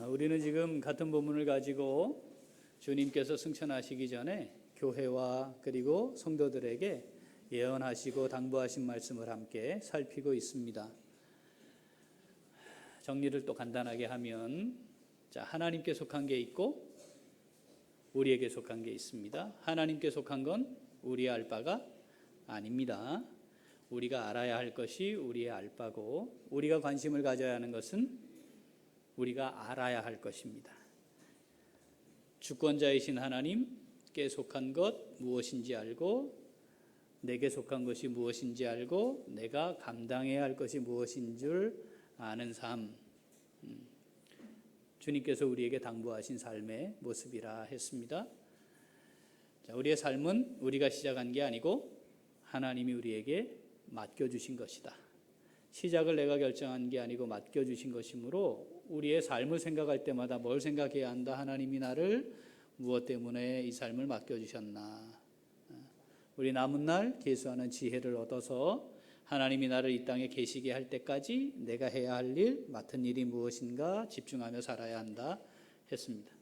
우리는 지금 같은 본문을 가지고 주님께서 승천하시기 전에 교회와 그리고 성도들에게 예언하시고 당부하신 말씀을 함께 살피고 있습니다. 정리를 또 간단하게 하면, 하나님께 속한 게 있고 우리에게 속한 게 있습니다. 하나님께 속한 건 우리의 알 바가 아닙니다. 우리가 알아야 할 것이 우리의 알 바고, 우리가 관심을 가져야 하는 것은 우리가 알아야 할 것입니다. 주권자이신 하나님께 속한 것 무엇인지 알고, 내게 속한 것이 무엇인지 알고, 내가 감당해야 할 것이 무엇인 줄 아는 삶, 주님께서 우리에게 당부하신 삶의 모습이라 했습니다. 우리의 삶은 우리가 시작한 게 아니고 하나님이 우리에게 맡겨주신 것이다. 시작을 내가 결정한 게 아니고 맡겨주신 것이므로 우리의 삶을 생각할 때마다 뭘 생각해야 한다? 하나님이 나를 무엇 때문에 이 삶을 맡겨주셨나? 우리 남은 날 계수하는 지혜를 얻어서 하나님이 나를 이 땅에 계시게 할 때까지 내가 해야 할 일, 맡은 일이 무엇인가 집중하며 살아야 한다 했습니다.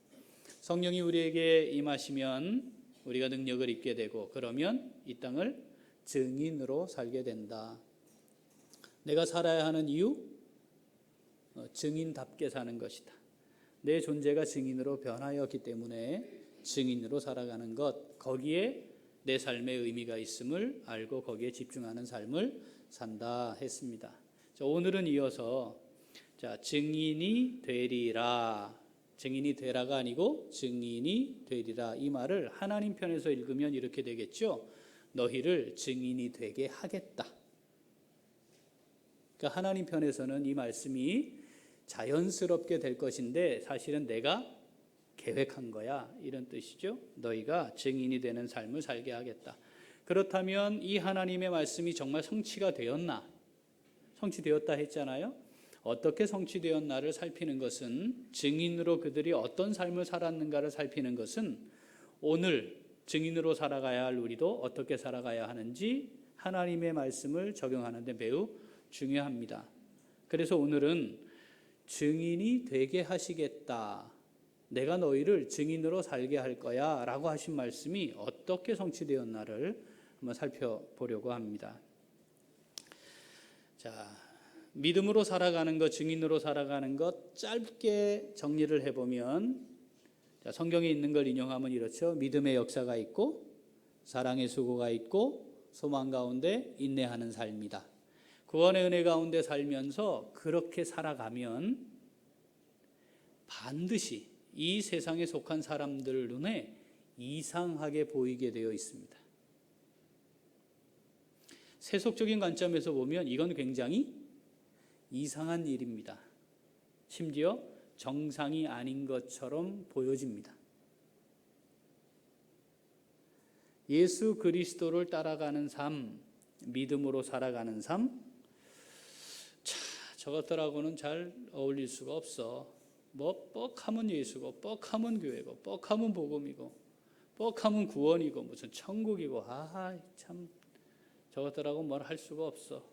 성령이 우리에게 임하시면 우리가 능력을 입게 되고, 그러면 이 땅을 증인으로 살게 된다. 내가 살아야 하는 이유? 증인답게 사는 것이다. 내 존재가 증인으로 변하였기 때문에 증인으로 살아가는 것, 거기에 내 삶의 의미가 있음을 알고 거기에 집중하는 삶을 산다 했습니다. 오늘은 이어서 증인이 되리라, 증인이 되라가 아니고 증인이 되리라, 이 말을 하나님 편에서 읽으면 이렇게 되겠죠. 너희를 증인이 되게 하겠다. 그러니까 하나님 편에서는 이 말씀이 자연스럽게 될 것인데 사실은 내가 계획한 거야, 이런 뜻이죠. 너희가 증인이 되는 삶을 살게 하겠다. 그렇다면 이 하나님의 말씀이 정말 성취가 되었나? 성취되었다 했잖아요. 어떻게 성취되었나를 살피는 것은, 증인으로 그들이 어떤 삶을 살았는가를 살피는 것은 오늘 증인으로 살아가야 할 우리도 어떻게 살아가야 하는지 하나님의 말씀을 적용하는 데 매우 중요합니다. 그래서 오늘은 증인이 되게 하시겠다, 내가 너희를 증인으로 살게 할 거야 라고 하신 말씀이 어떻게 성취되었나를 한번 살펴보려고 합니다. 믿음으로 살아가는 것, 증인으로 살아가는 것, 짧게 정리를 해보면, 성경에 있는 걸 인용하면 이렇죠. 믿음의 역사가 있고 사랑의 수고가 있고 소망 가운데 인내하는 삶이다. 구원의 은혜 가운데 살면서 그렇게 살아가면 반드시 이 세상에 속한 사람들 눈에 이상하게 보이게 되어 있습니다. 세속적인 관점에서 보면 이건 굉장히 이상한 일입니다. 심지어 정상이 아닌 것처럼 보여집니다. 예수 그리스도를 따라가는 삶, 믿음으로 살아가는 삶, 저것들하고는 잘 어울릴 수가 없어. 뻑하면 예수고, 뻑하면 교회고, 뻑하면 복음이고, 뻑하면 구원이고, 무슨 천국이고, 참 저것들하고 뭘 할 수가 없어.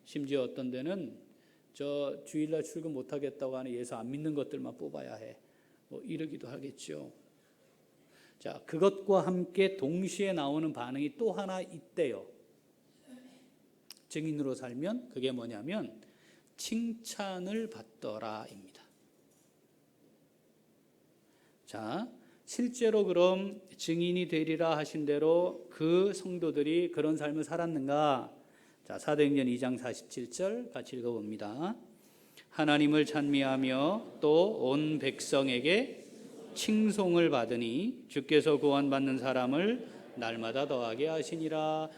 심지어 어떤 데는 저 주일날 출근 못하겠다고 하는 예수 안 믿는 것들만 뽑아야 해, 이러기도 하겠죠. 그것과 함께 동시에 나오는 반응이 또 하나 있대요. 증인으로 살면 그게 뭐냐면 칭찬을 받더라입니다. 실제로 그럼 증인이 되리라 하신 대로 그 성도들이 그런 삶을 살았는가? 사도행전 2장 47절 같이 읽어봅니다. 하나님을 찬미하며 또 온 백성에게 칭송을 받으니 주께서 구원받는 사람을 날마다 더하게 하시니라.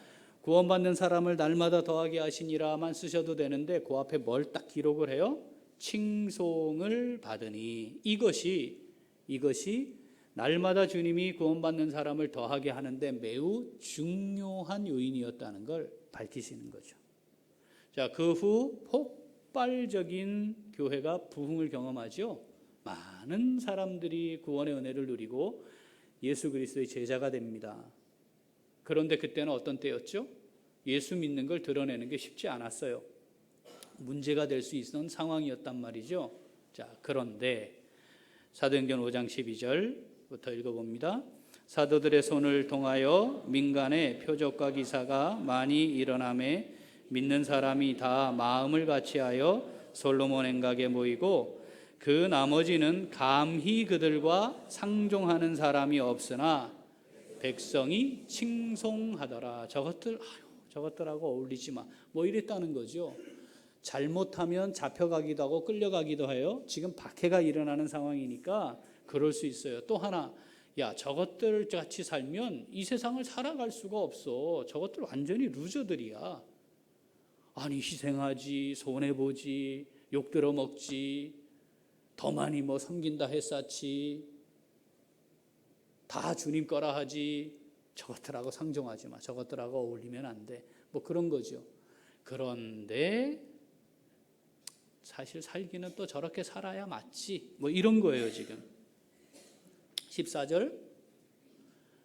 구원받는 사람을 날마다 더하게 하시니라만 쓰셔도 되는데 그 앞에 뭘 딱 기록을 해요? 칭송을 받으니. 이것이 날마다 주님이 구원받는 사람을 더하게 하는데 매우 중요한 요인이었다는 걸 밝히시는 거죠. 그 후 폭발적인 교회가 부흥을 경험하죠. 많은 사람들이 구원의 은혜를 누리고 예수 그리스도의 제자가 됩니다. 그런데 그때는 어떤 때였죠? 예수 믿는 걸 드러내는 게 쉽지 않았어요. 문제가 될 수 있는 상황이었단 말이죠. 자, 그런데 사도행전 5장 12절부터 읽어봅니다. 사도들의 손을 통하여 민간의 표적과 기사가 많이 일어나매 믿는 사람이 다 마음을 같이하여 솔로몬 행각에 모이고 그 나머지는 감히 그들과 상종하는 사람이 없으나 백성이 칭송하더라. 저것들하고 어울리지 마. 뭐 이랬다는 거죠. 잘못하면 잡혀가기도 하고 끌려가기도 해요. 지금 박해가 일어나는 상황이니까 그럴 수 있어요. 또 하나, 야, 저것들 같이 살면 이 세상을 살아갈 수가 없어. 저것들 완전히 루저들이야. 아니, 희생하지, 손해보지, 욕 들어먹지, 더 많이 뭐 섬긴다 했었지, 다 주님 거라 하지, 저것들하고 상종하지 마, 저것들하고 어울리면 안 돼, 뭐 그런 거죠. 그런데 사실 살기는 또 저렇게 살아야 맞지, 뭐 이런 거예요. 지금 14절,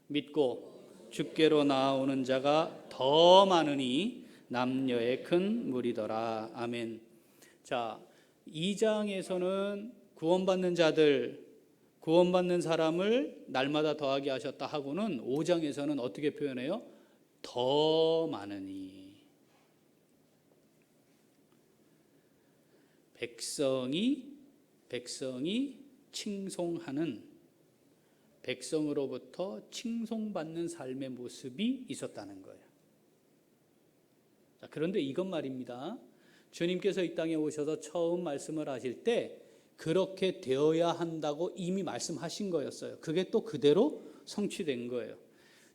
믿고 주께로 나아오는 자가 더 많으니 남녀의 큰 무리더라. 아멘. 자, 2장에서는 구원받는 자들, 구원받는 사람을 날마다 더하게 하셨다 하고는 5장에서는 어떻게 표현해요? 더 많으니. 백성이 칭송하는, 백성으로부터 칭송받는 삶의 모습이 있었다는 거예요. 자, 그런데 이것 말입니다. 주님께서 이 땅에 오셔서 처음 말씀을 하실 때 그렇게 되어야 한다고 이미 말씀하신 거였어요. 그게 또 그대로 성취된 거예요.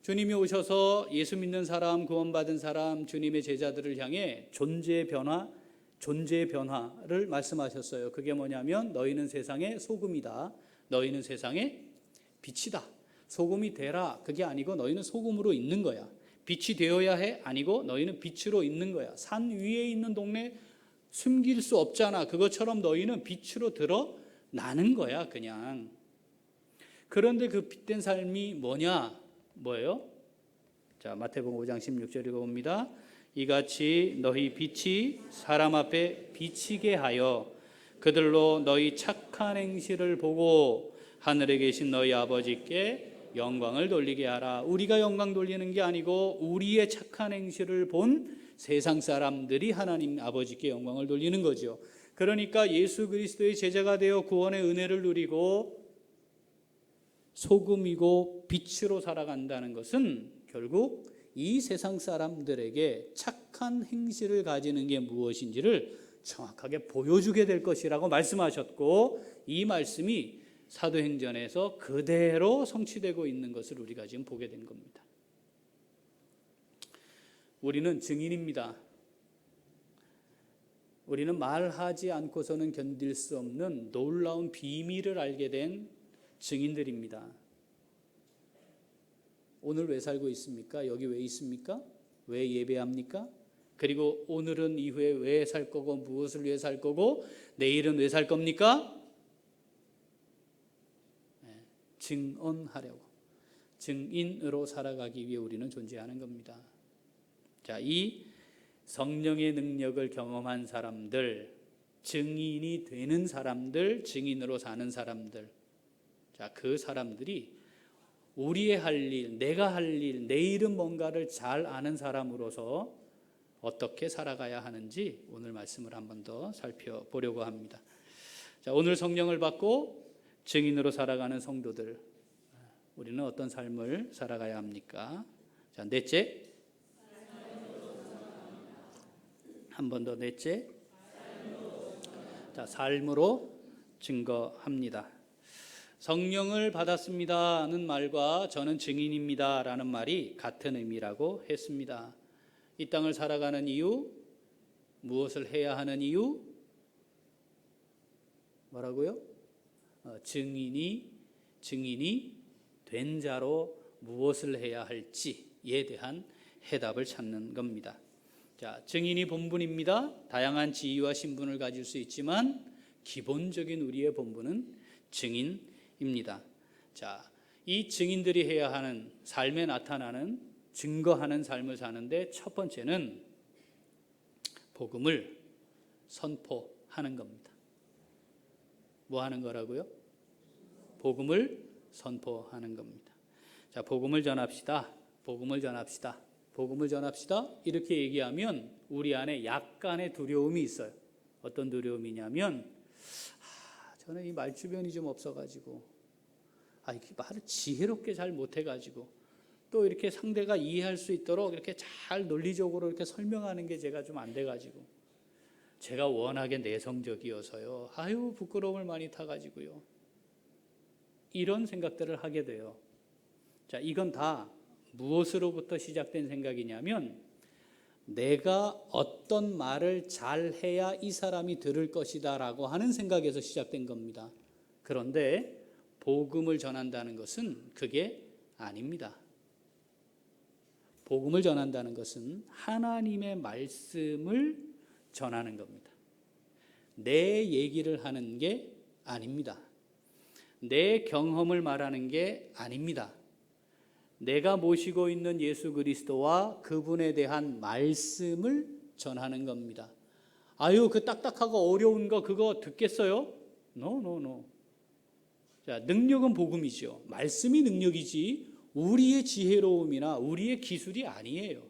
주님이 오셔서 예수 믿는 사람, 구원받은 사람, 주님의 제자들을 향해 존재의 변화를 말씀하셨어요. 그게 뭐냐면 너희는 세상의 소금이다. 너희는 세상의 빛이다. 소금이 되라. 그게 아니고 너희는 소금으로 있는 거야. 빛이 되어야 해. 아니고 너희는 빛으로 있는 거야. 산 위에 있는 동네 숨길 수 없잖아. 그것처럼 너희는 빛으로 드러나는 거야, 그냥. 그런데 그 빛된 삶이 뭐예요? 자, 마태복음 5장 16절 읽어봅니다. 이같이 너희 빛이 사람 앞에 비치게 하여 그들로 너희 착한 행실을 보고 하늘에 계신 너희 아버지께 영광을 돌리게 하라. 우리가 영광 돌리는 게 아니고 우리의 착한 행실을 본 세상 사람들이 하나님 아버지께 영광을 돌리는 거죠. 그러니까 예수 그리스도의 제자가 되어 구원의 은혜를 누리고 소금이고 빛으로 살아간다는 것은 결국 이 세상 사람들에게 착한 행실을 가지는 게 무엇인지를 정확하게 보여주게 될 것이라고 말씀하셨고, 이 말씀이 사도행전에서 그대로 성취되고 있는 것을 우리가 지금 보게 된 겁니다. 우리는 증인입니다. 우리는 말하지 않고서는 견딜 수 없는 놀라운 비밀을 알게 된 증인들입니다. 오늘 왜 살고 있습니까? 여기 왜 있습니까? 왜 예배합니까? 그리고 오늘은 이후에 왜 살 거고 무엇을 위해 살 거고 내일은 왜 살 겁니까? 증언하려고, 증인으로 살아가기 위해 우리는 존재하는 겁니다. 자, 이 성령의 능력을 경험한 사람들, 증인이 되는 사람들, 증인으로 사는 사람들, 자, 그 사람들이 우리의 할 일, 내가 할 일, 내일은 뭔가를 잘 아는 사람으로서 어떻게 살아가야 하는지 오늘 말씀을 한 번 더 살펴보려고 합니다. 자, 오늘 성령을 받고 증인으로 살아가는 성도들, 우리는 어떤 삶을 살아가야 합니까? 자, 넷째, 한 번 더 넷째, 자, 삶으로 증거합니다. 성령을 받았습니다는 말과 저는 증인입니다라는 말이 같은 의미라고 했습니다. 이 땅을 살아가는 이유, 무엇을 해야 하는 이유, 뭐라고요? 증인이 된 자로 무엇을 해야 할지에 대한 해답을 찾는 겁니다. 자, 증인이 본분입니다. 다양한 지위와 신분을 가질 수 있지만 기본적인 우리의 본분은 증인입니다. 자, 이 증인들이 해야 하는 삶에 나타나는 증거하는 삶을 사는데 첫 번째는 복음을 선포하는 겁니다. 뭐 하는 거라고요? 복음을 선포하는 겁니다. 자, 복음을 전합시다. 복음을 전합시다. 복음을 전합시다. 이렇게 얘기하면 우리 안에 약간의 두려움이 있어요. 어떤 두려움이냐면 저는 이 말주변이 좀 없어가지고 이렇게 말을 지혜롭게 잘 못해가지고 또 이렇게 상대가 이해할 수 있도록 이렇게 잘 논리적으로 이렇게 설명하는 게 제가 좀 안 돼가지고 제가 워낙에 내성적이어서요. 부끄러움을 많이 타가지고요. 이런 생각들을 하게 돼요. 자, 이건 다 무엇으로부터 시작된 생각이냐면 내가 어떤 말을 잘해야 이 사람이 들을 것이다 라고 하는 생각에서 시작된 겁니다. 그런데 복음을 전한다는 것은 그게 아닙니다. 복음을 전한다는 것은 하나님의 말씀을 전하는 겁니다. 내 얘기를 하는 게 아닙니다. 내 경험을 말하는 게 아닙니다. 내가 모시고 있는 예수 그리스도와 그분에 대한 말씀을 전하는 겁니다. 그 딱딱하고 어려운 거 그거 듣겠어요? No. 자, 능력은 복음이죠. 말씀이 능력이지 우리의 지혜로움이나 우리의 기술이 아니에요.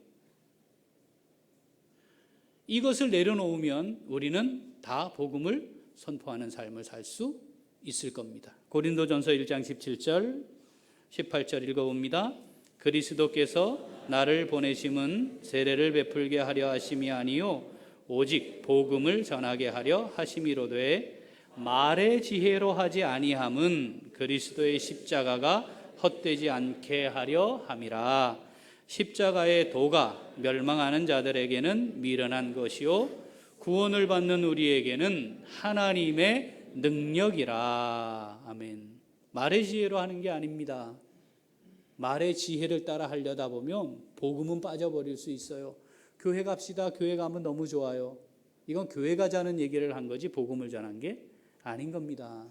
이것을 내려놓으면 우리는 다 복음을 선포하는 삶을 살 수 있을 겁니다. 고린도전서 1장 17절 18절 읽어봅니다. 그리스도께서 나를 보내심은 세례를 베풀게 하려 하심이 아니요 오직 복음을 전하게 하려 하심이로되 말의 지혜로 하지 아니함은 그리스도의 십자가가 헛되지 않게 하려 함이라. 십자가의 도가 멸망하는 자들에게는 미련한 것이요 구원을 받는 우리에게는 하나님의 능력이라. 아멘. 말의 지혜로 하는 게 아닙니다. 말의 지혜를 따라 하려다 보면 복음은 빠져버릴 수 있어요. 교회 갑시다. 교회 가면 너무 좋아요. 이건 교회 가자는 얘기를 한 거지 복음을 전한 게 아닌 겁니다.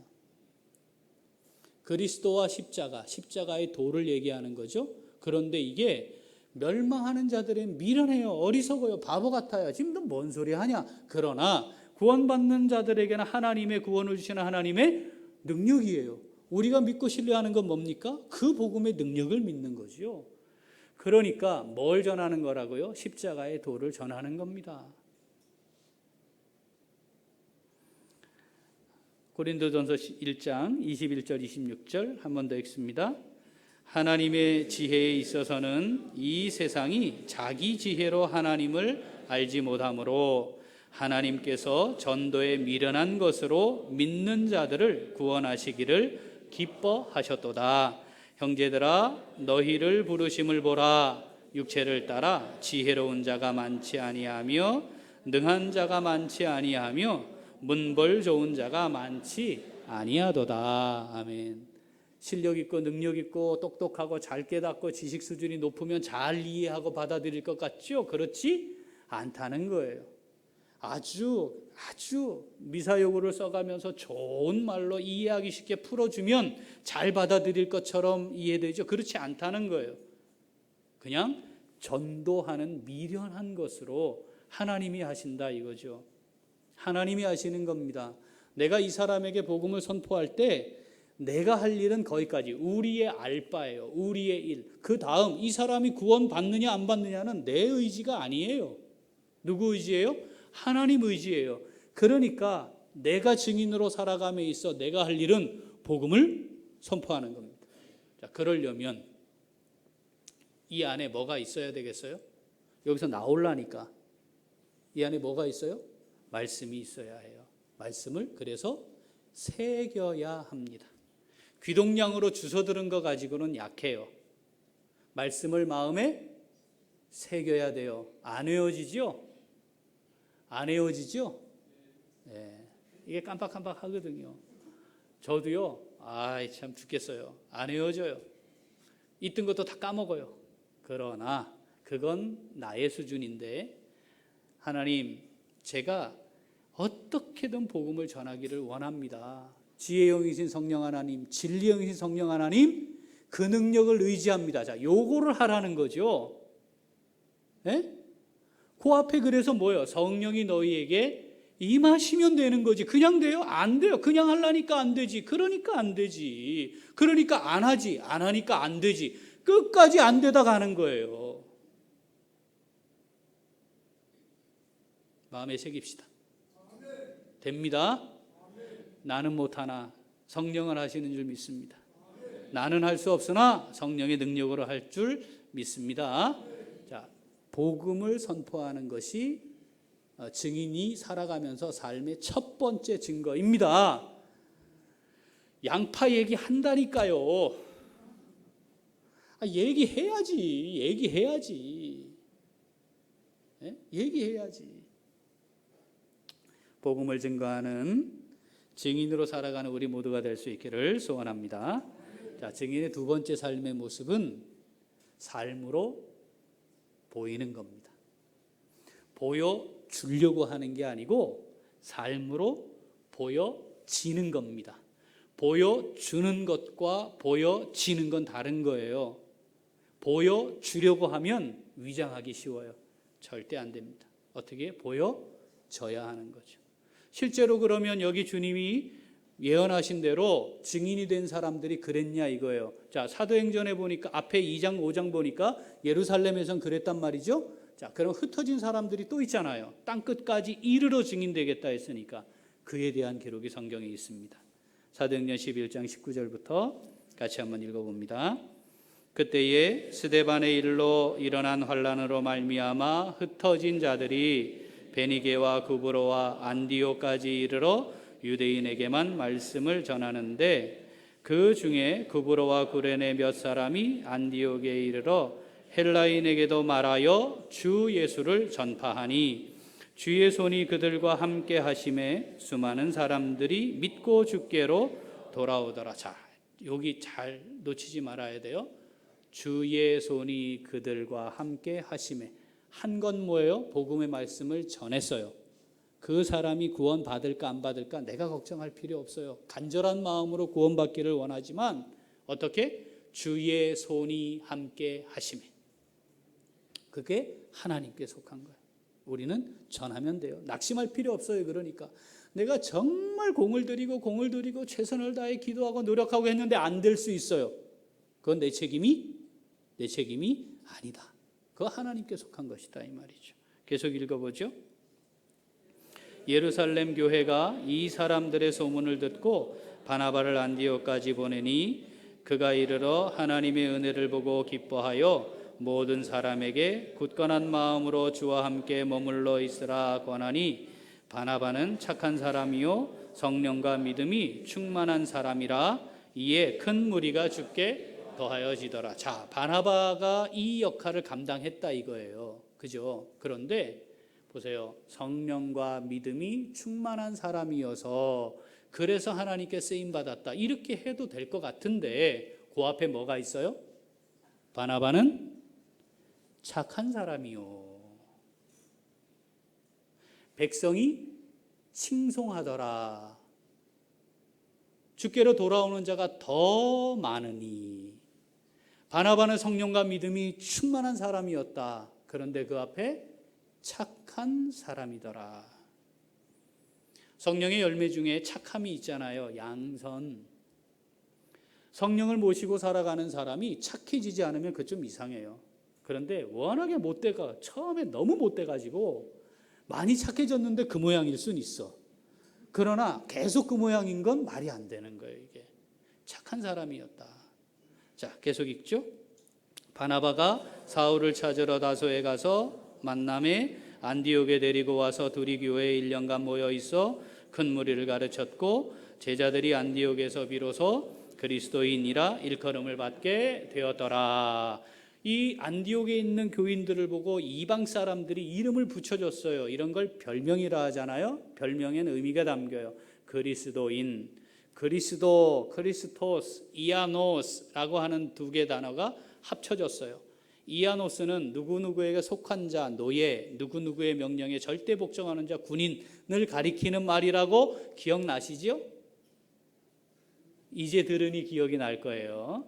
그리스도와 십자가의 도를 얘기하는 거죠. 그런데 이게 멸망하는 자들은 미련해요. 어리석어요. 바보 같아요. 지금 너 뭔 소리 하냐. 그러나 구원받는 자들에게는 하나님의 구원을 주시는 하나님의 능력이에요. 우리가 믿고 신뢰하는 건 뭡니까? 그 복음의 능력을 믿는 거죠. 그러니까 뭘 전하는 거라고요? 십자가의 도를 전하는 겁니다. 고린도전서 1장 21절 26절 한 번 더 읽습니다. 하나님의 지혜에 있어서는 이 세상이 자기 지혜로 하나님을 알지 못하므로 하나님께서 전도에 미련한 것으로 믿는 자들을 구원하시기를 기뻐하셨도다. 형제들아 너희를 부르심을 보라. 육체를 따라 지혜로운 자가 많지 아니하며 능한 자가 많지 아니하며 문벌 좋은 자가 많지 아니하도다. 아멘. 실력 있고 능력 있고 똑똑하고 잘 깨닫고 지식 수준이 높으면 잘 이해하고 받아들일 것 같죠? 그렇지 않다는 거예요. 아주 미사여구를 써가면서 좋은 말로 이해하기 쉽게 풀어주면 잘 받아들일 것처럼 이해되죠. 그렇지 않다는 거예요. 그냥 전도하는 미련한 것으로 하나님이 하신다 이거죠. 하나님이 하시는 겁니다. 내가 이 사람에게 복음을 선포할 때 내가 할 일은 거기까지. 우리의 알바예요. 우리의 일. 그 다음 이 사람이 구원 받느냐 안 받느냐는 내 의지가 아니에요. 누구 의지예요? 하나님 의지예요. 그러니까 내가 증인으로 살아감에 있어 내가 할 일은 복음을 선포하는 겁니다. 자, 그러려면 이 안에 뭐가 있어야 되겠어요? 여기서 나오려니까 이 안에 뭐가 있어요? 말씀이 있어야 해요. 말씀을 그래서 새겨야 합니다. 귀동냥으로 주워 들은 거 가지고는 약해요. 말씀을 마음에 새겨야 돼요. 안 외워지죠? 안 외워지죠? 네. 이게 깜빡깜빡 하거든요. 저도요, 참 죽겠어요. 안 외워져요. 있던 것도 다 까먹어요. 그러나 그건 나의 수준인데 하나님, 제가 어떻게든 복음을 전하기를 원합니다. 지혜의 영이신 성령 하나님, 진리의 영이신 성령 하나님, 그 능력을 의지합니다. 자, 요거를 하라는 거죠. 네? 그 앞에 그래서 뭐예요? 성령이 너희에게 임하시면 되는 거지. 그냥 돼요? 안 돼요. 그냥 하려니까 안 되지. 그러니까 안 되지. 그러니까 안 하지. 안 하니까 안 되지. 끝까지 안 되다 가는 거예요. 마음에 새깁시다. 됩니다. 나는 못하나 성령은 하시는 줄 믿습니다. 나는 할 수 없으나 성령의 능력으로 할 줄 믿습니다. 자, 복음을 선포하는 것이 증인이 살아가면서 삶의 첫 번째 증거입니다. 양파 얘기한다니까요. 얘기해야지. 네? 얘기해야지. 복음을 증거하는 증인으로 살아가는 우리 모두가 될 수 있기를 소원합니다. 자, 증인의 두 번째 삶의 모습은 삶으로 보이는 겁니다. 보여주려고 하는 게 아니고 삶으로 보여지는 겁니다. 보여주는 것과 보여지는 건 다른 거예요. 보여주려고 하면 위장하기 쉬워요. 절대 안 됩니다. 어떻게? 보여져야 하는 거죠. 실제로 그러면 여기 주님이 예언하신 대로 증인이 된 사람들이 그랬냐 이거예요. 자, 사도행전에 보니까 앞에 2장 5장 보니까 예루살렘에선 그랬단 말이죠. 자, 그럼 흩어진 사람들이 또 있잖아요. 땅 끝까지 이르러 증인되겠다 했으니까 그에 대한 기록이 성경에 있습니다. 사도행전 11장 19절부터 같이 한번 읽어봅니다. 그때에 스데반의 일로 일어난 환난으로 말미암아 흩어진 자들이 베니게와 구브로와 안디오까지 이르러 유대인에게만 말씀을 전하는데 그 중에 구브로와 구레네 몇 사람이 안디옥에 이르러 헬라인에게도 말하여 주 예수를 전파하니 주의 손이 그들과 함께 하심에 수많은 사람들이 믿고 주께로 돌아오더라. 자, 여기 잘 놓치지 말아야 돼요. 주의 손이 그들과 함께 하심에 한 건 뭐예요? 복음의 말씀을 전했어요. 그 사람이 구원 받을까 안 받을까 내가 걱정할 필요 없어요. 간절한 마음으로 구원받기를 원하지만 어떻게? 주의 손이 함께 하심에. 그게 하나님께 속한 거예요. 우리는 전하면 돼요. 낙심할 필요 없어요. 그러니까 내가 정말 공을 들이고 최선을 다해 기도하고 노력하고 했는데 안 될 수 있어요. 그건 내 책임이 아니다. 그거 하나님께 속한 것이다 이 말이죠. 계속 읽어보죠. 예루살렘 교회가 이 사람들의 소문을 듣고 바나바를 안디옥까지 보내니 그가 이르러 하나님의 은혜를 보고 기뻐하여 모든 사람에게 굳건한 마음으로 주와 함께 머물러 있으라 권하니 바나바는 착한 사람이요 성령과 믿음이 충만한 사람이라 이에 큰 무리가 주께 더하여지더라. 자, 바나바가 이 역할을 감당했다 이거예요. 그죠? 그런데 보세요. 성령과 믿음이 충만한 사람이어서 그래서 하나님께 쓰임받았다. 이렇게 해도 될 것 같은데 그 앞에 뭐가 있어요? 바나바는 착한 사람이요. 백성이 칭송하더라. 주께로 돌아오는 자가 더 많으니. 바나바는 성령과 믿음이 충만한 사람이었다. 그런데 그 앞에 착한 사람이더라. 성령의 열매 중에 착함이 있잖아요. 양선. 성령을 모시고 살아가는 사람이 착해지지 않으면 그거 좀 이상해요. 그런데 워낙에 못돼가 처음에 너무 못돼가지고 많이 착해졌는데 그 모양일 수는 있어. 그러나 계속 그 모양인 건 말이 안 되는 거예요. 이게 착한 사람이었다. 자, 계속 읽죠. 바나바가 사울을 찾으러 다소에 가서 만남에 안디옥에 데리고 와서 둘이 교회에 1년간 모여 있어 큰 무리를 가르쳤고 제자들이 안디옥에서 비로소 그리스도인이라 일컬음을 받게 되었더라. 이 안디옥에 있는 교인들을 보고 이방 사람들이 이름을 붙여줬어요. 이런 걸 별명이라 하잖아요. 별명에는 의미가 담겨요. 그리스도인, 그리스도, 크리스토스, 이아노스라고 하는 두 개 단어가 합쳐졌어요. 이아노스는 누구누구에게 속한 자, 노예, 누구누구의 명령에 절대 복종하는 자, 군인을 가리키는 말이라고 기억나시죠? 이제 들으니 기억이 날 거예요.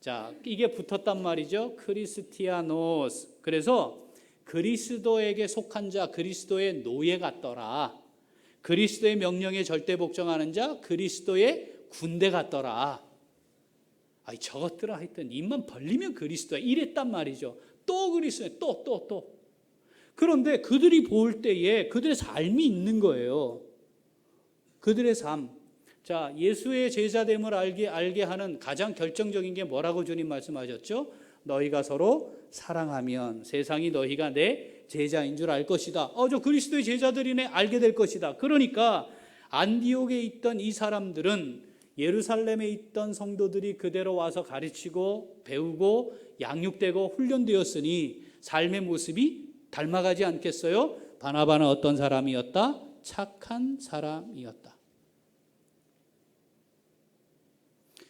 자, 이게 붙었단 말이죠. 크리스티아노스. 그래서 그리스도에게 속한 자, 그리스도의 노예 같더라. 그리스도의 명령에 절대 복종하는 자 그리스도의 군대 같더라. 아이 저것들아 하여튼 입만 벌리면 그리스도야 이랬단 말이죠. 또 그리스도야 또. 그런데 그들이 볼 때에 그들의 삶이 있는 거예요. 그들의 삶. 자, 예수의 제자됨을 알게 하는 가장 결정적인 게 뭐라고 주님 말씀하셨죠? 너희가 서로 사랑하면 세상이 너희가 내 제자인 줄 알 것이다. 저 그리스도의 제자들이네 알게 될 것이다. 그러니까 안디옥에 있던 이 사람들은 예루살렘에 있던 성도들이 그대로 와서 가르치고 배우고 양육되고 훈련되었으니 삶의 모습이 닮아가지 않겠어요? 바나바는 어떤 사람이었다? 착한 사람이었다.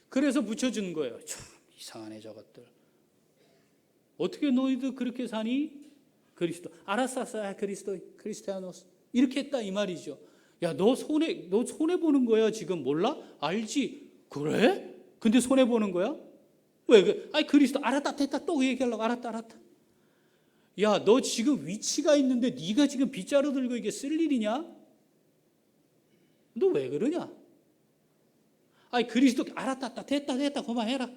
그래서 붙여준 거예요. 참 이상하네 저것들. 어떻게 너희도 그렇게 사니? 그리스도. 알았어. 크리스티아노스. 이렇게 했다 이 말이죠. 야, 너 손해 보는 거야 지금 몰라? 알지? 그래? 근데 손해 보는 거야? 왜? 아니 그리스도. 알았다 됐다 또 얘기하려고. 알았다. 야, 너 지금 위치가 있는데 네가 지금 빗자루 들고 이게 쓸 일이냐? 너 왜 그러냐? 아니 그리스도. 알았다 됐다 그만해라.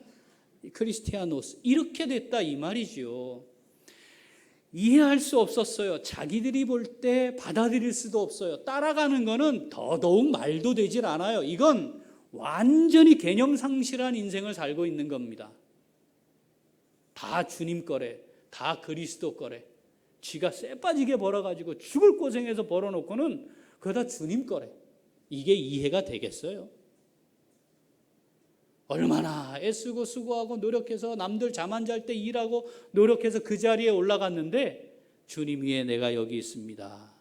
크리스티아노스. 이렇게 됐다 이 말이죠. 이해할 수 없었어요. 자기들이 볼 때 받아들일 수도 없어요. 따라가는 거는 더더욱 말도 되질 않아요. 이건 완전히 개념 상실한 인생을 살고 있는 겁니다. 다 주님 거래. 다 그리스도 거래. 지가 쎄 빠지게 벌어가지고 죽을 고생해서 벌어놓고는 그거 다 주님 거래. 이게 이해가 되겠어요? 얼마나 애쓰고 수고하고 노력해서 남들 잠 안 잘 때 일하고 노력해서 그 자리에 올라갔는데 주님 위에 내가 여기 있습니다.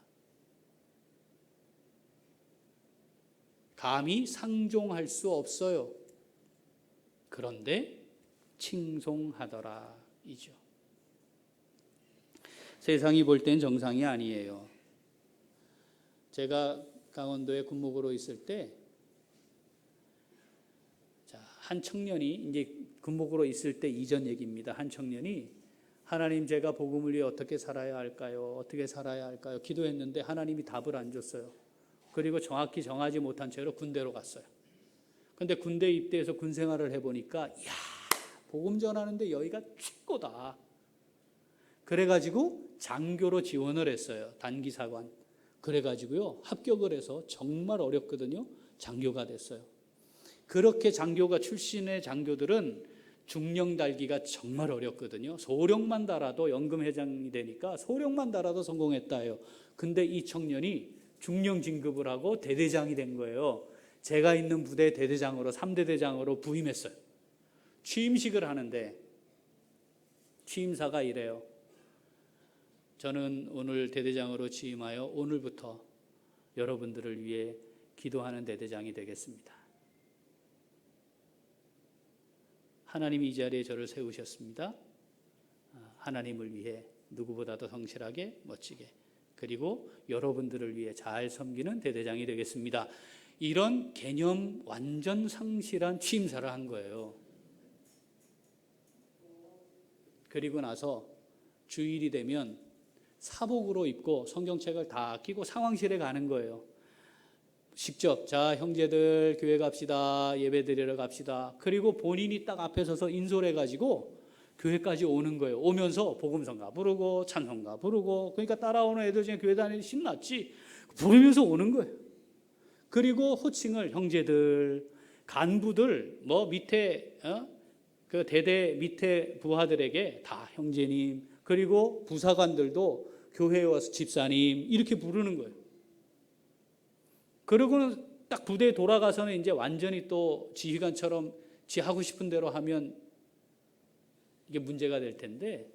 감히 상종할 수 없어요. 그런데 칭송하더라 이죠. 세상이 볼 땐 정상이 아니에요. 제가 강원도에 군목으로 있을 때 한 청년이 이제 군목으로 있을 때 이전 얘기입니다. 한 청년이 하나님 제가 복음을 위해 어떻게 살아야 할까요? 어떻게 살아야 할까요? 기도했는데 하나님이 답을 안 줬어요. 그리고 정확히 정하지 못한 채로 군대로 갔어요. 근데 군대 입대해서 군 생활을 해보니까 이야 복음 전하는데 여기가 최고다. 그래가지고 장교로 지원을 했어요. 단기사관. 그래가지고요 합격을 해서 정말 어렵거든요. 장교가 됐어요. 그렇게 장교가 출신의 장교들은 중령 달기가 정말 어렵거든요. 소령만 달아도 연금회장이 되니까 소령만 달아도 성공했다 해요. 근데 이 청년이 중령 진급을 하고 대대장이 된 거예요. 제가 있는 부대 대대장으로 3대 대장으로 부임했어요. 취임식을 하는데 취임사가 이래요. 저는 오늘 대대장으로 취임하여 오늘부터 여러분들을 위해 기도하는 대대장이 되겠습니다. 하나님이 이 자리에 저를 세우셨습니다. 하나님을 위해 누구보다도 성실하게 멋지게 그리고 여러분들을 위해 잘 섬기는 대대장이 되겠습니다. 이런 개념 완전 상실한 취임사를 한 거예요. 그리고 나서 주일이 되면 사복으로 입고 성경책을 다 끼고 상황실에 가는 거예요. 직접 자 형제들 교회 갑시다. 예배 드리러 갑시다. 그리고 본인이 딱 앞에 서서 인솔해가지고 교회까지 오는 거예요. 오면서 복음성가 부르고 찬송가 부르고 그러니까 따라오는 애들 중에 교회 다니는 신났지. 부르면서 오는 거예요. 그리고 호칭을 형제들 간부들 뭐 밑에 그 대대 밑에 부하들에게 다 형제님 그리고 부사관들도 교회에 와서 집사님 이렇게 부르는 거예요. 그러고는 딱 부대에 돌아가서는 이제 완전히 또 지휘관처럼 지 하고 싶은 대로 하면 이게 문제가 될 텐데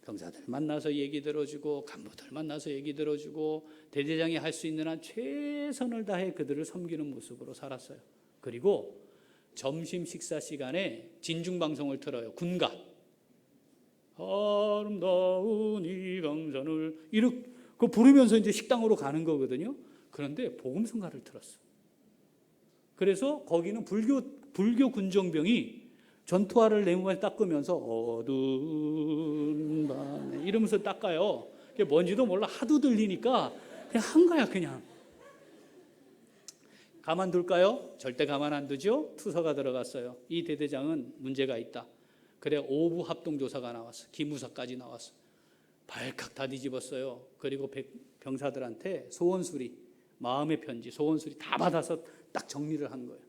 병사들 만나서 얘기 들어주고 간부들 만나서 얘기 들어주고 대대장이 할 수 있는 한 최선을 다해 그들을 섬기는 모습으로 살았어요. 그리고 점심 식사 시간에 진중방송을 틀어요. 군가 아름다운 이 강산을 이렇게 부르면서 이제 식당으로 가는 거거든요. 그런데 복음성가를 틀었어. 그래서 거기는 불교 군정병이 전투화를 내무에 닦으면서 어두운 밤에 이러면서 닦아요. 그게 뭔지도 몰라 하도 들리니까 그냥 한 거야 그냥. 가만둘까요? 절대 가만 안 두죠. 투서가 들어갔어요. 이 대대장은 문제가 있다. 그래 오부 합동조사가 나왔어. 기무사까지 나왔어. 발칵 다 뒤집었어요. 그리고 병사들한테 소원수리, 마음의 편지, 소원수리 다 받아서 딱 정리를 한 거예요.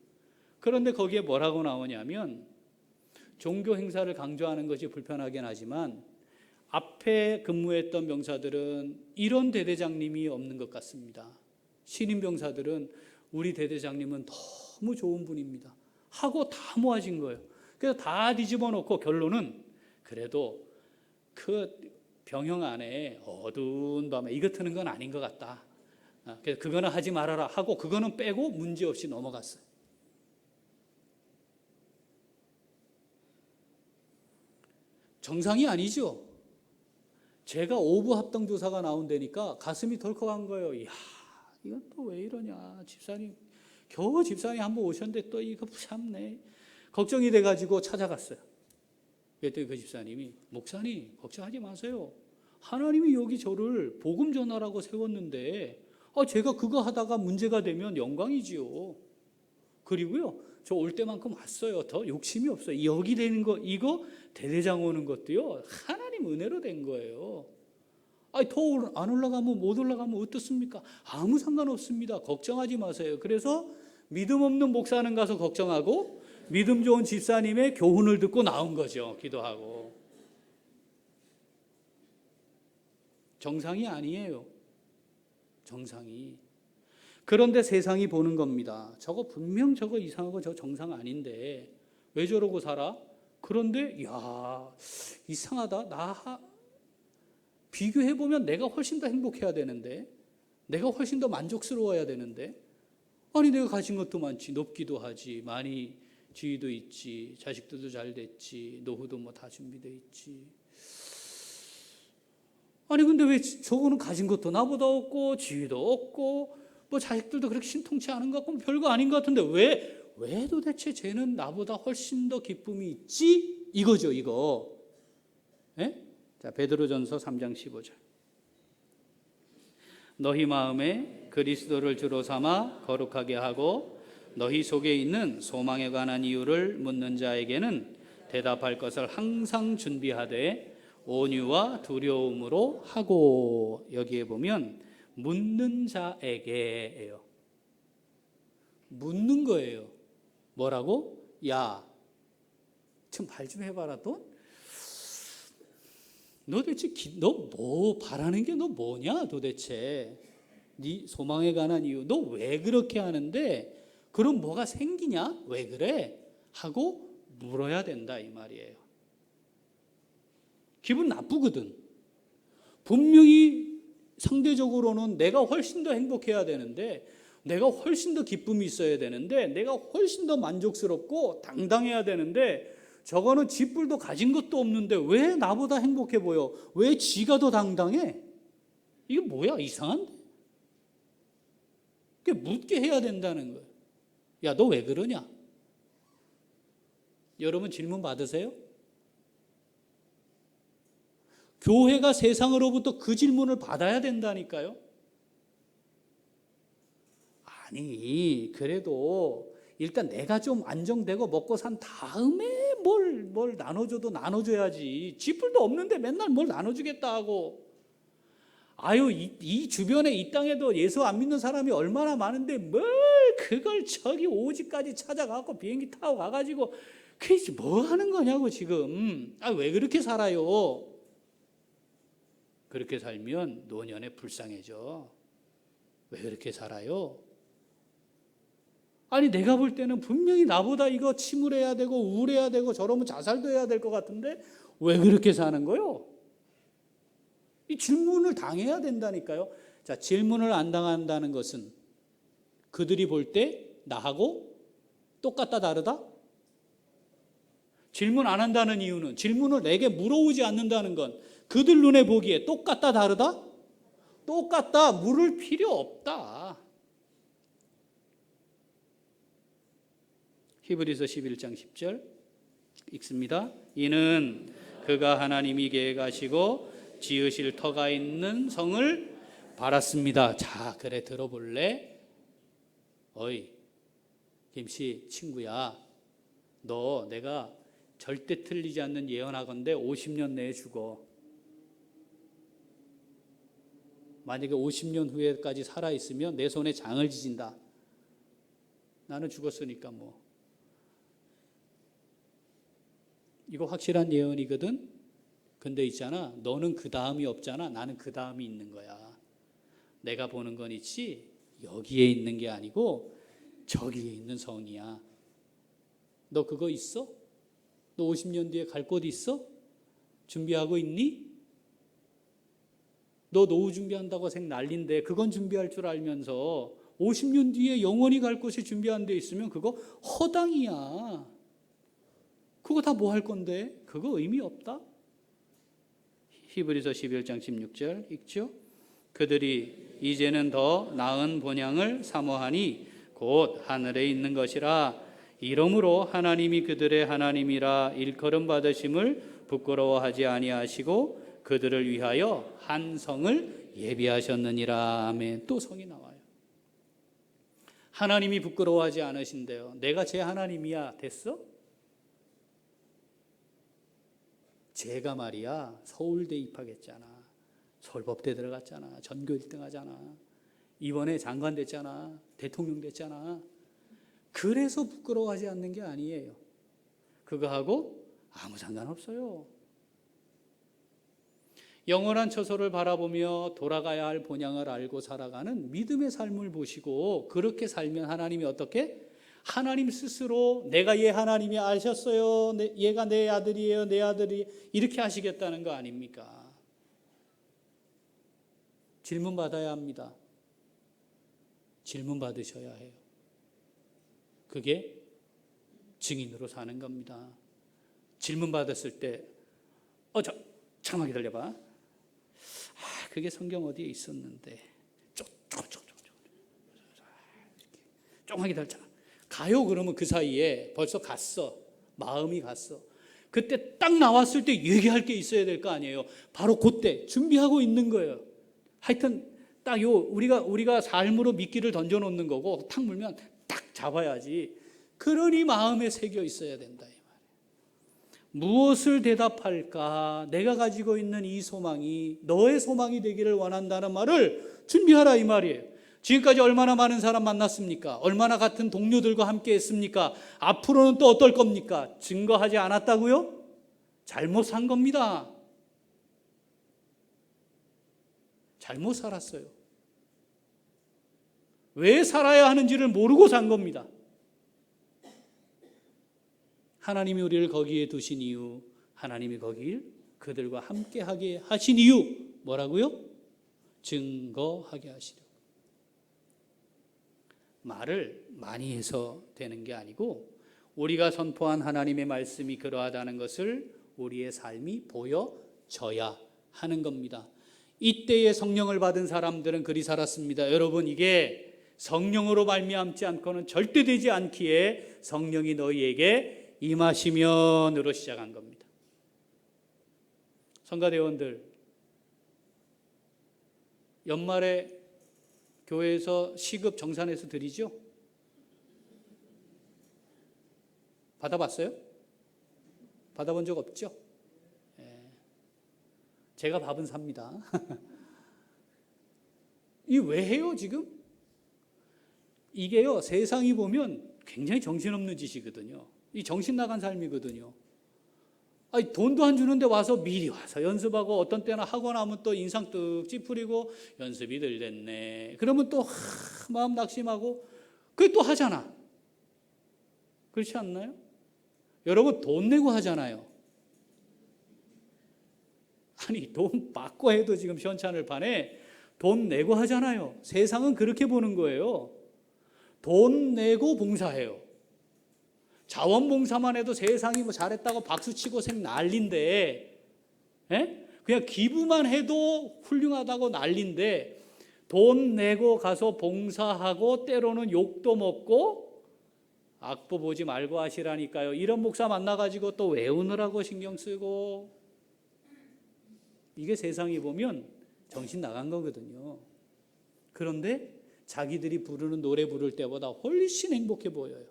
그런데 거기에 뭐라고 나오냐면 종교 행사를 강조하는 것이 불편하긴 하지만 앞에 근무했던 병사들은 이런 대대장님이 없는 것 같습니다. 신임 병사들은 우리 대대장님은 너무 좋은 분입니다 하고 다 모아진 거예요. 그래서 다 뒤집어 놓고 결론은 그래도 그 병영 안에 어두운 밤에 이거 트는 건 아닌 것 같다. 그래서 그거는 하지 말아라 하고 그거는 빼고 문제없이 넘어갔어요. 정상이 아니죠. 제가 오부 합동조사가 나온다니까 가슴이 덜컥한 거예요. 이야, 이건 또 왜 이러냐. 집사님, 겨우 집사님 한번 오셨는데 또 이거 참네. 걱정이 돼가지고 찾아갔어요. 그랬더니 그 집사님이 목사님 걱정하지 마세요. 하나님이 여기 저를 복음 전하라고 세웠는데 제가 그거 하다가 문제가 되면 영광이지요. 그리고요 저 올 때만큼 왔어요. 더 욕심이 없어요. 여기 되는 거 이거 대대장 오는 것도요 하나님 은혜로 된 거예요. 더 안 올라가면 못 올라가면 어떻습니까? 아무 상관없습니다. 걱정하지 마세요. 그래서 믿음 없는 목사는 가서 걱정하고 믿음 좋은 집사님의 교훈을 듣고 나온 거죠. 기도하고. 정상이 아니에요. 정상이. 그런데 세상이 보는 겁니다. 저거 분명 저거 이상하고 저 정상 아닌데 왜 저러고 살아? 그런데 야 이상하다. 나 비교해보면 내가 훨씬 더 행복해야 되는데 내가 훨씬 더 만족스러워야 되는데 아니 내가 가진 것도 많지. 높기도 하지. 많이 지위도 있지. 자식들도 잘 됐지. 노후도 뭐 다 준비돼 있지. 아니 근데 왜 저거는 가진 것도 나보다 없고 지위도 없고 뭐 자식들도 그렇게 신통치 않은 것 같고 별거 아닌 것 같은데 왜 도대체 쟤는 나보다 훨씬 더 기쁨이 있지? 이거죠 이거. 네? 자 베드로전서 3장 15절. 너희 마음에 그리스도를 주로 삼아 거룩하게 하고 너희 속에 있는 소망에 관한 이유를 묻는 자에게는 대답할 것을 항상 준비하되 온유와 두려움으로 하고. 여기에 보면 묻는 자에게예요. 묻는 거예요. 뭐라고? 야, 좀 발 좀 해봐라. 너 도대체 너 뭐 바라는 게 너 뭐냐 도대체? 네 소망에 관한 이유. 너 왜 그렇게 하는데? 그럼 뭐가 생기냐? 왜 그래? 하고 물어야 된다 이 말이에요. 기분 나쁘거든. 분명히 상대적으로는 내가 훨씬 더 행복해야 되는데 내가 훨씬 더 기쁨이 있어야 되는데 내가 훨씬 더 만족스럽고 당당해야 되는데 저거는 쥐뿔도 가진 것도 없는데 왜 나보다 행복해 보여? 왜 지가 더 당당해? 이게 뭐야 이상한데? 그게 묻게 해야 된다는 거예요. 야, 너 왜 그러냐? 여러분 질문 받으세요? 교회가 세상으로부터 그 질문을 받아야 된다니까요. 아니 그래도 일단 내가 좀 안정되고 먹고 산 다음에 뭘 나눠줘도 나눠줘야지. 쥐뿔도 없는데 맨날 뭘 나눠주겠다 하고. 아유 이 주변에 이 땅에도 예수 안 믿는 사람이 얼마나 많은데 뭘 그걸 저기 오지까지 찾아가고 비행기 타고 가가지고 그게 뭐 하는 거냐고 지금. 왜 그렇게 살아요? 그렇게 살면 노년에 불쌍해져. 왜 그렇게 살아요? 아니 내가 볼 때는 분명히 나보다 이거 침울해야 되고 우울해야 되고 저러면 자살도 해야 될 것 같은데 왜 그렇게 사는 거요? 이 질문을 당해야 된다니까요. 자, 질문을 안 당한다는 것은 그들이 볼 때 나하고 똑같다 다르다? 질문 안 한다는 이유는 질문을 내게 물어오지 않는다는 건 그들 눈에 보기에 똑같다 다르다? 똑같다. 물을 필요 없다. 히브리서 11장 10절 읽습니다. 이는 그가 하나님이 계획하시고 지으실 터가 있는 성을 바랐습니다. 자, 그래 들어볼래? 어이, 김씨 친구야, 너 내가 절대 틀리지 않는 예언하건대 50년 내에 죽어. 만약에 50년 후에까지 살아있으면 내 손에 장을 지진다. 나는 죽었으니까 뭐. 이거 확실한 예언이거든. 근데 있잖아, 너는 그 다음이 없잖아. 나는 그 다음이 있는 거야. 내가 보는 건 있지 여기에 있는 게 아니고 저기에 있는 성이야. 너 그거 있어? 너 50년 뒤에 갈 곳 있어? 준비하고 있니? 너 노후 준비한다고 생 난린데 그건 준비할 줄 알면서 50년 뒤에 영원히 갈 곳이 준비한 데 있으면 그거 허당이야. 그거 다 뭐 할 건데? 그거 의미 없다. 히브리서 11장 16절 읽죠? 그들이 이제는 더 나은 본향을 사모하니 곧 하늘에 있는 것이라. 이러므로 하나님이 그들의 하나님이라 일컬음 받으심을 부끄러워하지 아니하시고 그들을 위하여 한 성을 예비하셨느니라. 아멘. 또 성이 나와요. 하나님이 부끄러워하지 않으신대요. 내가 제 하나님이야. 됐어? 제가 말이야 서울대 입학했잖아. 서울법대 들어갔잖아. 전교 1등 하잖아. 이번에 장관 됐잖아. 대통령 됐잖아. 그래서 부끄러워하지 않는 게 아니에요. 그거하고 아무 상관없어요. 영원한 처소를 바라보며 돌아가야 할 본향을 알고 살아가는 믿음의 삶을 보시고 그렇게 살면 하나님이 어떻게? 하나님 스스로 내가 얘 하나님이 아셨어요. 얘가 내 아들이에요. 내 아들이 이렇게 하시겠다는 거 아닙니까? 질문 받아야 합니다. 질문 받으셔야 해요. 그게 증인으로 사는 겁니다. 질문 받았을 때 잠깐만 기다려봐. 그게 성경 어디에 있었는데 조금만 기다려. 가요. 그러면 그 사이에 벌써 갔어. 마음이 갔어. 그때 딱 나왔을 때 얘기할 게 있어야 될 거 아니에요. 바로 그때 준비하고 있는 거예요. 하여튼 딱 우리가 삶으로 미끼를 던져놓는 거고 탁 물면 딱 잡아야지. 그러니 마음에 새겨 있어야 된다 이 말이에요. 무엇을 대답할까? 내가 가지고 있는 이 소망이 너의 소망이 되기를 원한다는 말을 준비하라 이 말이에요. 지금까지 얼마나 많은 사람 만났습니까? 얼마나 같은 동료들과 함께 했습니까? 앞으로는 또 어떨 겁니까? 증거하지 않았다고요? 잘못 산 겁니다. 잘못 살았어요. 왜 살아야 하는지를 모르고 산 겁니다. 하나님이 우리를 거기에 두신 이유, 하나님이 거길 그들과 함께하게 하신 이유 뭐라고요? 증거하게 하시려. 말을 많이 해서 되는 게 아니고 우리가 선포한 하나님의 말씀이 그러하다는 것을 우리의 삶이 보여져야 하는 겁니다. 이때에 성령을 받은 사람들은 그리 살았습니다. 여러분, 이게 성령으로 말미암지 않고는 절대 되지 않기에 성령이 너희에게 임하시면으로 시작한 겁니다. 성가대원들, 연말에 교회에서 시급 정산해서 드리죠? 받아봤어요? 받아본 적 없죠? 제가 밥은 삽니다. 이 왜 해요 지금? 이게요 세상이 보면 굉장히 정신없는 짓이거든요. 이 정신 나간 삶이거든요. 아니, 돈도 안 주는데 와서 미리 와서 연습하고 어떤 때는 하고 나면 또 인상 떡 찌푸리고 연습이 덜 됐네. 그러면 또 마음 낙심하고 그게 또 하잖아. 그렇지 않나요? 여러분 돈 내고 하잖아요. 아니 돈 받고 해도 지금 시원찮을 판에 돈 내고 하잖아요. 세상은 그렇게 보는 거예요. 돈 내고 봉사해요. 자원봉사만 해도 세상이 뭐 잘했다고 박수치고 생 난리인데, 그냥 기부만 해도 훌륭하다고 난리인데 돈 내고 가서 봉사하고 때로는 욕도 먹고 악보 보지 말고 하시라니까요. 이런 목사 만나가지고 또 외우느라고 신경 쓰고, 이게 세상이 보면 정신 나간 거거든요. 그런데 자기들이 부르는 노래 부를 때보다 훨씬 행복해 보여요.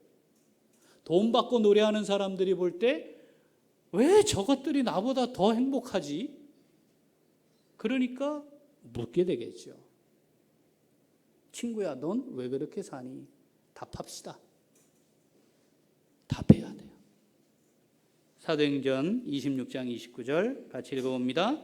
돈 받고 노래하는 사람들이 볼 때 왜 저것들이 나보다 더 행복하지? 그러니까 묻게 되겠죠. 친구야, 넌 왜 그렇게 사니? 답합시다. 답해야 돼요. 사도행전 26장 29절 같이 읽어봅니다.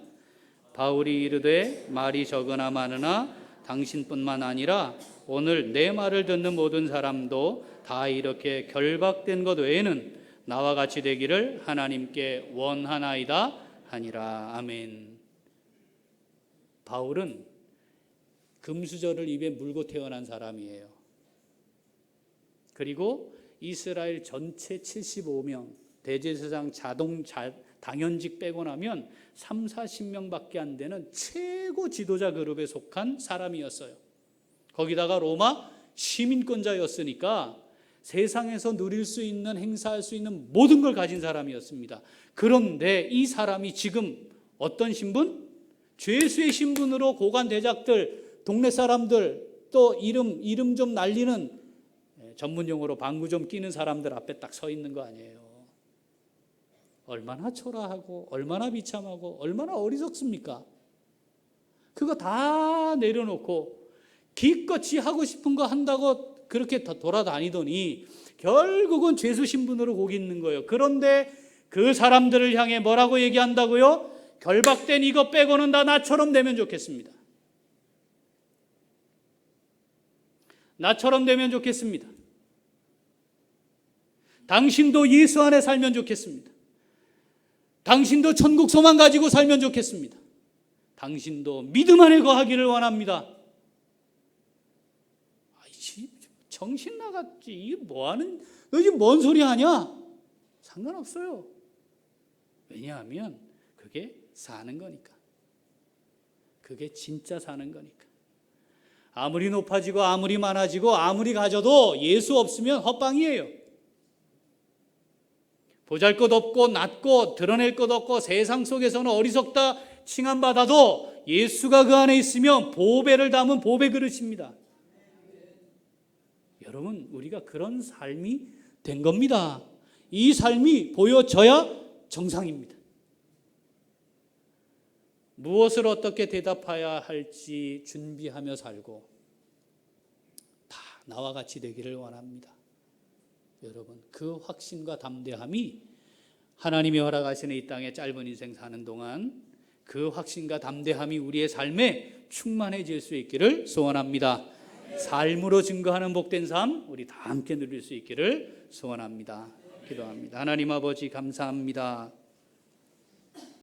바울이 이르되 말이 적으나 많으나 당신뿐만 아니라 오늘 내 말을 듣는 모든 사람도 다 이렇게 결박된 것 외에는 나와 같이 되기를 하나님께 원하나이다 하니라. 아멘. 바울은 금수저를 입에 물고 태어난 사람이에요. 그리고 이스라엘 전체 75명 대제사장 당연직 빼고 나면 3, 40명밖에 안 되는 최고 지도자 그룹에 속한 사람이었어요. 거기다가 로마 시민권자였으니까 세상에서 누릴 수 있는, 행사할 수 있는 모든 걸 가진 사람이었습니다. 그런데 이 사람이 지금 어떤 신분? 죄수의 신분으로 고관 대작들, 동네 사람들, 또 이름 좀 날리는, 전문 용어로 방구 좀 끼는 사람들 앞에 딱 서 있는 거 아니에요. 얼마나 초라하고 얼마나 비참하고 얼마나 어리석습니까? 그거 다 내려놓고 기껏 지 하고 싶은 거 한다고 그렇게 돌아다니더니 결국은 죄수 신분으로 거기 있는 거예요. 그런데 그 사람들을 향해 뭐라고 얘기한다고요? 결박된 이거 빼고는 다 나처럼 되면 좋겠습니다. 나처럼 되면 좋겠습니다. 당신도 예수 안에 살면 좋겠습니다. 당신도 천국 소망 가지고 살면 좋겠습니다. 당신도 믿음 안에 거하기를 원합니다. 정신 나갔지. 이게 뭐하는, 너 지금 뭔 소리 하냐? 상관없어요. 왜냐하면 그게 사는 거니까. 그게 진짜 사는 거니까. 아무리 높아지고 아무리 많아지고 아무리 가져도 예수 없으면 헛방이에요. 보잘것 없고 낮고 드러낼 것 없고 세상 속에서는 어리석다 칭함받아도 예수가 그 안에 있으면 보배를 담은 보배 그릇입니다. 여러분, 우리가 그런 삶이 된 겁니다. 이 삶이 보여져야 정상입니다. 무엇을 어떻게 대답해야 할지 준비하며 살고 다 나와 같이 되기를 원합니다. 여러분, 그 확신과 담대함이 하나님이 허락하시는 이 땅에 짧은 인생 사는 동안 그 확신과 담대함이 우리의 삶에 충만해질 수 있기를 소원합니다. 삶으로 증거하는 복된 삶 우리 다 함께 누릴 수 있기를 소원합니다. 기도합니다. 하나님 아버지 감사합니다.